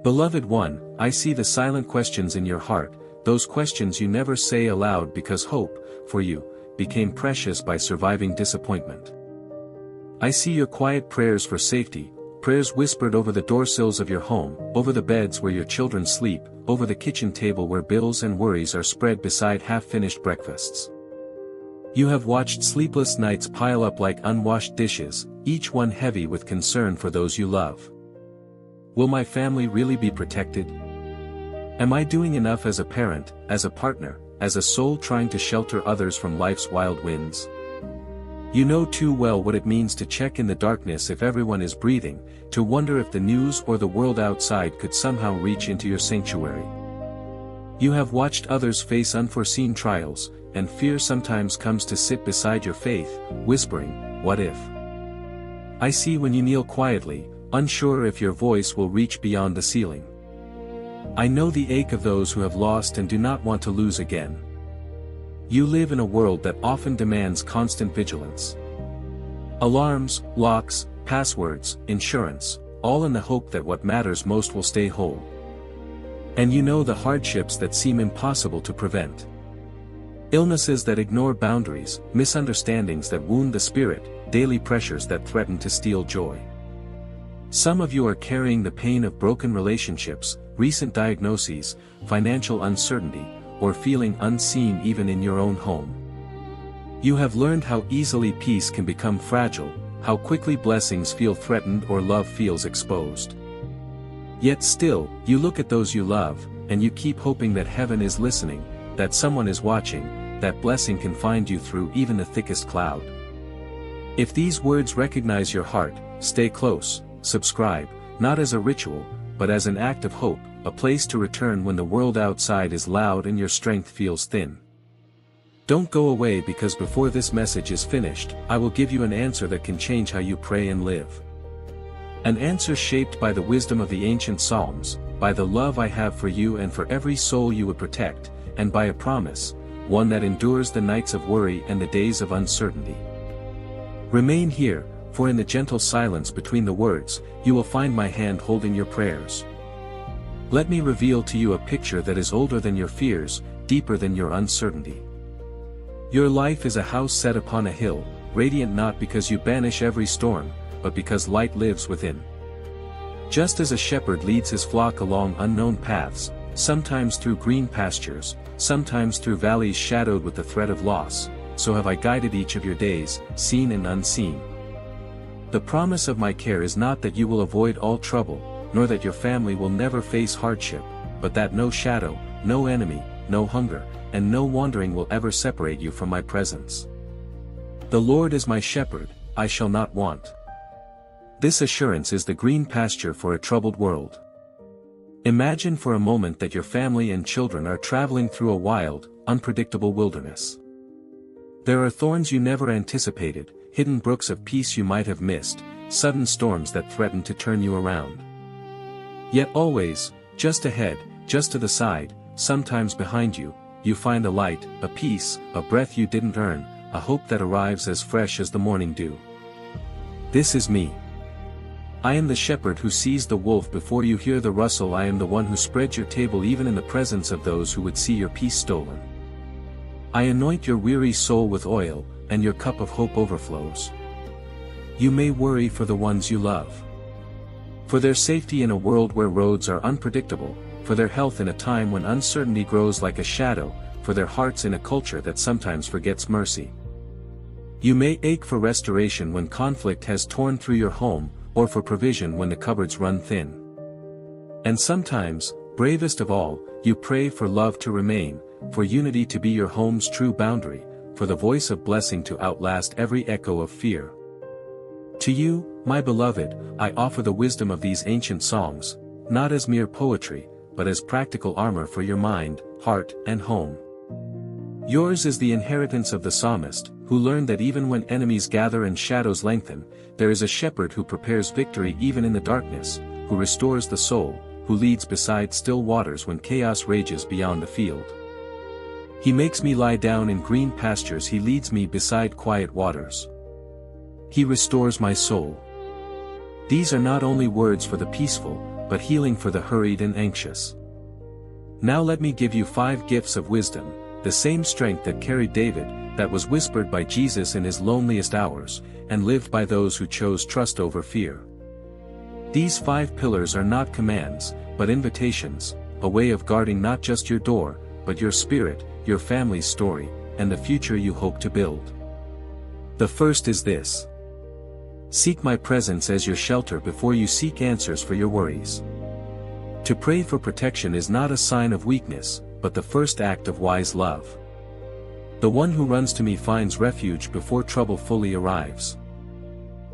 Beloved one, I see the silent questions in your heart, those questions you never say aloud because hope, for you, became precious by surviving disappointment. I see your quiet prayers for safety, prayers whispered over the doorsills of your home, over the beds where your children sleep, over the kitchen table where bills and worries are spread beside half-finished breakfasts. You have watched sleepless nights pile up like unwashed dishes, each one heavy with concern for those you love. Will my family really be protected? Am I doing enough as a parent, as a partner, as a soul trying to shelter others from life's wild winds? You know too well what it means to check in the darkness if everyone is breathing, to wonder if the news or the world outside could somehow reach into your sanctuary. You have watched others face unforeseen trials, and fear sometimes comes to sit beside your faith, whispering, "What if?" I see when you kneel quietly, unsure if your voice will reach beyond the ceiling. I know the ache of those who have lost and do not want to lose again. You live in a world that often demands constant vigilance. Alarms, locks, passwords, insurance, all in the hope that what matters most will stay whole. And you know the hardships that seem impossible to prevent. Illnesses that ignore boundaries, misunderstandings that wound the spirit, daily pressures that threaten to steal joy. Some of you are carrying the pain of broken relationships, recent diagnoses, financial uncertainty, or feeling unseen even in your own home. You have learned how easily peace can become fragile, how quickly blessings feel threatened or love feels exposed. Yet still, you look at those you love, and you keep hoping that heaven is listening, that someone is watching, that blessing can find you through even the thickest cloud. If these words recognize your heart, stay close, subscribe, not as a ritual, but as an act of hope, a place to return when the world outside is loud and your strength feels thin. Don't go away, because before this message is finished, I will give you an answer that can change how you pray and live. An answer shaped by the wisdom of the ancient Psalms, by the love I have for you and for every soul you would protect, and by a promise, one that endures the nights of worry and the days of uncertainty. Remain here, for in the gentle silence between the words, you will find my hand holding your prayers. Let me reveal to you a picture that is older than your fears, deeper than your uncertainty. Your life is a house set upon a hill, radiant not because you banish every storm, but because light lives within. Just as a shepherd leads his flock along unknown paths, sometimes through green pastures, sometimes through valleys shadowed with the threat of loss, so have I guided each of your days, seen and unseen. The promise of my care is not that you will avoid all trouble, nor that your family will never face hardship, but that no shadow, no enemy, no hunger, and no wandering will ever separate you from my presence. The Lord is my shepherd, I shall not want. This assurance is the green pasture for a troubled world. Imagine for a moment that your family and children are traveling through a wild, unpredictable wilderness. There are thorns you never anticipated, hidden brooks of peace you might have missed, sudden storms that threaten to turn you around. Yet always, just ahead, just to the side, sometimes behind you, you find a light, a peace, a breath you didn't earn, a hope that arrives as fresh as the morning dew. This is me. I am the shepherd who sees the wolf before you hear the rustle. I am the one who spreads your table even in the presence of those who would see your peace stolen. I anoint your weary soul with oil, and your cup of hope overflows. You may worry for the ones you love. For their safety in a world where roads are unpredictable, for their health in a time when uncertainty grows like a shadow, for their hearts in a culture that sometimes forgets mercy. You may ache for restoration when conflict has torn through your home, or for provision when the cupboards run thin. And sometimes, bravest of all, you pray for love to remain, for unity to be your home's true boundary, for the voice of blessing to outlast every echo of fear. To you, my beloved, I offer the wisdom of these ancient songs, not as mere poetry, but as practical armor for your mind, heart, and home. Yours is the inheritance of the psalmist, who learned that even when enemies gather and shadows lengthen, there is a shepherd who prepares victory even in the darkness, who restores the soul, who leads beside still waters when chaos rages beyond the field. He makes me lie down in green pastures, he leads me beside quiet waters. He restores my soul. These are not only words for the peaceful, but healing for the hurried and anxious. Now let me give you 5 gifts of wisdom, the same strength that carried David, that was whispered by Jesus in his loneliest hours, and lived by those who chose trust over fear. These 5 pillars are not commands, but invitations, a way of guarding not just your door, but your spirit, your family's story, and the future you hope to build. The first is this: seek my presence as your shelter before you seek answers for your worries. To pray for protection is not a sign of weakness, but the first act of wise love. The one who runs to me finds refuge before trouble fully arrives.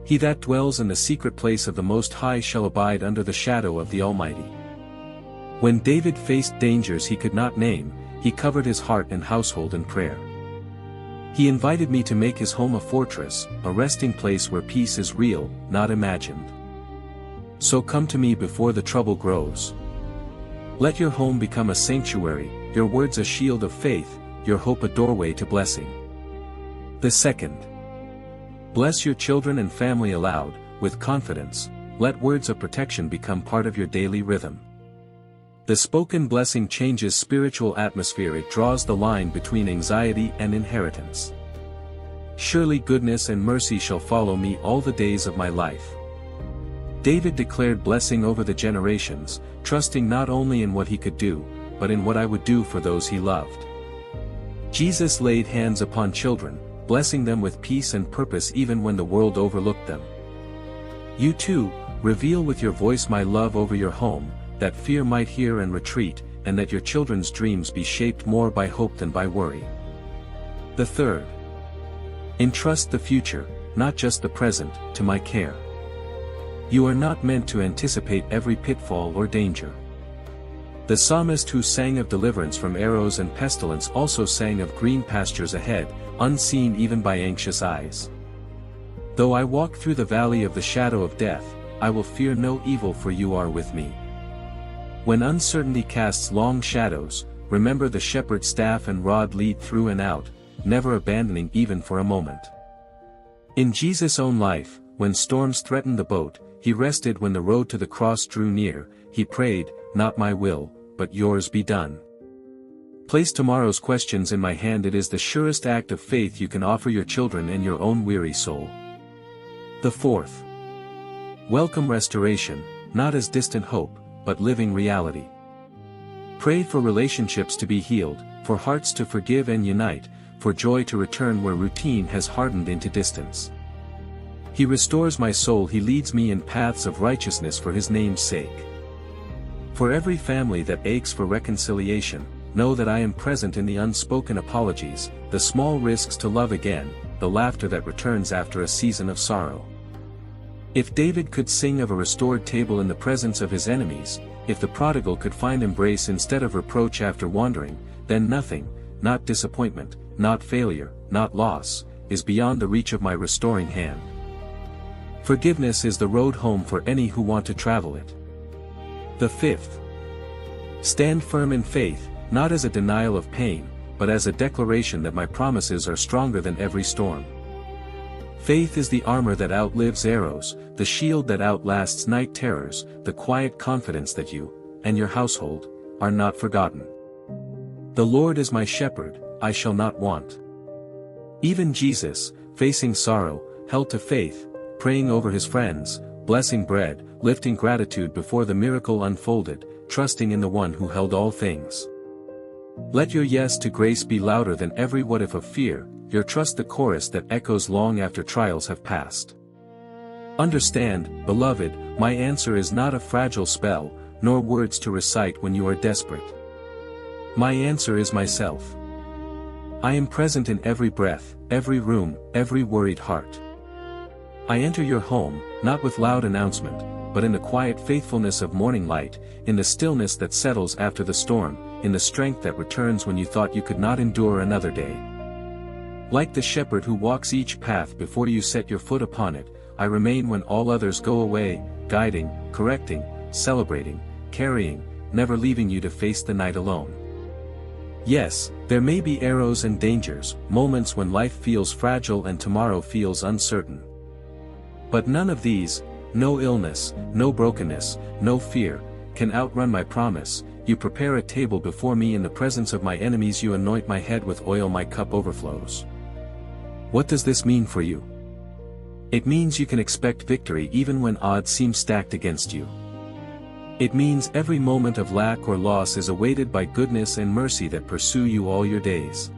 He that dwells in the secret place of the Most High shall abide under the shadow of the Almighty. When David faced dangers he could not name, he covered his heart and household in prayer. He invited me to make his home a fortress, a resting place where peace is real, not imagined. So come to me before the trouble grows. Let your home become a sanctuary, your words a shield of faith, your hope a doorway to blessing. The second: bless your children and family aloud, with confidence. Let words of protection become part of your daily rhythm. The spoken blessing changes spiritual atmosphere. It draws the line between anxiety and inheritance. Surely goodness and mercy shall follow me all the days of my life. David declared blessing over the generations, trusting not only in what he could do, but in what I would do for those he loved. Jesus laid hands upon children, blessing them with peace and purpose even when the world overlooked them. You too, reveal with your voice my love over your home, that fear might hear and retreat, and that your children's dreams be shaped more by hope than by worry. The third: entrust the future, not just the present, to my care. You are not meant to anticipate every pitfall or danger. The psalmist who sang of deliverance from arrows and pestilence also sang of green pastures ahead, unseen even by anxious eyes. Though I walk through the valley of the shadow of death, I will fear no evil, for you are with me. When uncertainty casts long shadows, remember the shepherd's staff and rod lead through and out, never abandoning even for a moment. In Jesus' own life, when storms threatened the boat, he rested. When the road to the cross drew near, he prayed, not my will, but yours be done. Place tomorrow's questions in my hand. It is the surest act of faith you can offer your children and your own weary soul. The fourth: welcome restoration, not as distant hope, but living reality. Pray for relationships to be healed, for hearts to forgive and unite, for joy to return where routine has hardened into distance. He restores my soul. He leads me in paths of righteousness for his name's sake. For every family that aches for reconciliation, know that I am present in the unspoken apologies, the small risks to love again, the laughter that returns after a season of sorrow. If David could sing of a restored table in the presence of his enemies, if the prodigal could find embrace instead of reproach after wandering, then nothing, not disappointment, not failure, not loss, is beyond the reach of my restoring hand. Forgiveness is the road home for any who want to travel it. The fifth: stand firm in faith, not as a denial of pain, but as a declaration that my promises are stronger than every storm. Faith is the armor that outlives arrows, the shield that outlasts night terrors, the quiet confidence that you, and your household, are not forgotten. The Lord is my shepherd, I shall not want. Even Jesus, facing sorrow, held to faith, praying over his friends, blessing bread, lifting gratitude before the miracle unfolded, trusting in the one who held all things. Let your yes to grace be louder than every what if of fear, your trust the chorus that echoes long after trials have passed. Understand, beloved, my answer is not a fragile spell, nor words to recite when you are desperate. My answer is myself. I am present in every breath, every room, every worried heart. I enter your home, not with loud announcement, but in the quiet faithfulness of morning light, in the stillness that settles after the storm, in the strength that returns when you thought you could not endure another day. Like the shepherd who walks each path before you set your foot upon it, I remain when all others go away, guiding, correcting, celebrating, carrying, never leaving you to face the night alone. Yes, there may be arrows and dangers, moments when life feels fragile and tomorrow feels uncertain. But none of these, No illness, no brokenness, no fear, can outrun my promise. You prepare a table before me in the presence of my enemies. You anoint my head with oil, my cup overflows. What does this mean for you? It means you can expect victory even when odds seem stacked against you. It means every moment of lack or loss is awaited by goodness and mercy that pursue you all your days.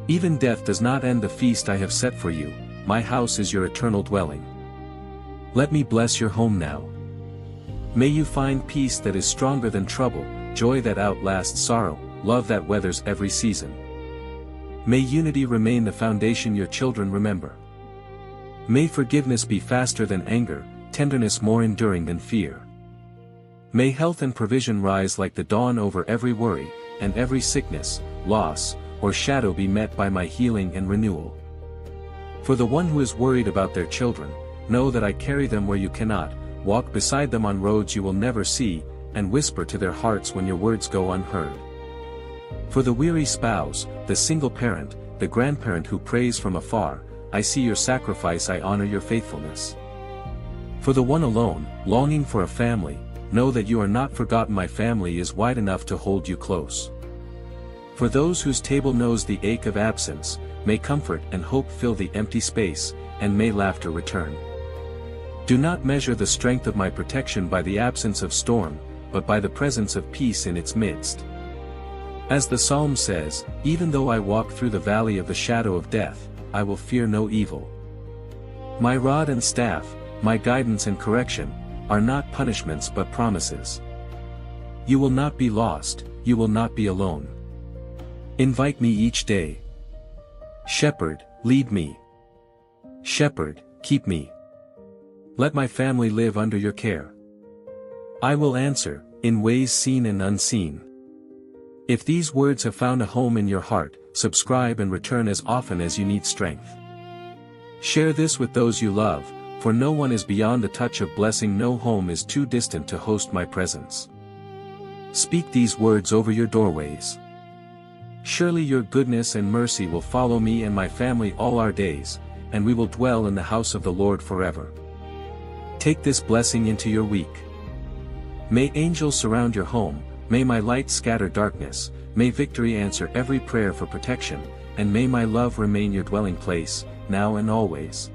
Even death does not end the feast I have set for you. My house is your eternal dwelling. Let me bless your home now. May you find peace that is stronger than trouble, joy that outlasts sorrow, love that weathers every season. May unity remain the foundation your children remember. May forgiveness be faster than anger, tenderness more enduring than fear. May health and provision rise like the dawn over every worry, and every sickness, loss, or shadow be met by my healing and renewal. For the one who is worried about their children, know that I carry them where you cannot, walk beside them on roads you will never see, and whisper to their hearts when your words go unheard. For the weary spouse, the single parent, the grandparent who prays from afar, I see your sacrifice, I honor your faithfulness. For the one alone, longing for a family, know that you are not forgotten. My family is wide enough to hold you close. For those whose table knows the ache of absence, may comfort and hope fill the empty space, and may laughter return. Do not measure the strength of my protection by the absence of storm, but by the presence of peace in its midst. As the psalm says, even though I walk through the valley of the shadow of death, I will fear no evil. My rod and staff, my guidance and correction, are not punishments but promises. You will not be lost, you will not be alone. Invite me each day. Shepherd, lead me. Shepherd, keep me. Let my family live under your care. I will answer, in ways seen and unseen. If these words have found a home in your heart, subscribe and return as often as you need strength. Share this with those you love, for no one is beyond the touch of blessing. No home is too distant to host my presence. Speak these words over your doorways. Surely your goodness and mercy will follow me and my family all our days, and we will dwell in the house of the Lord forever. Take this blessing into your week. May angels surround your home, may my light scatter darkness, may victory answer every prayer for protection, and may my love remain your dwelling place, now and always.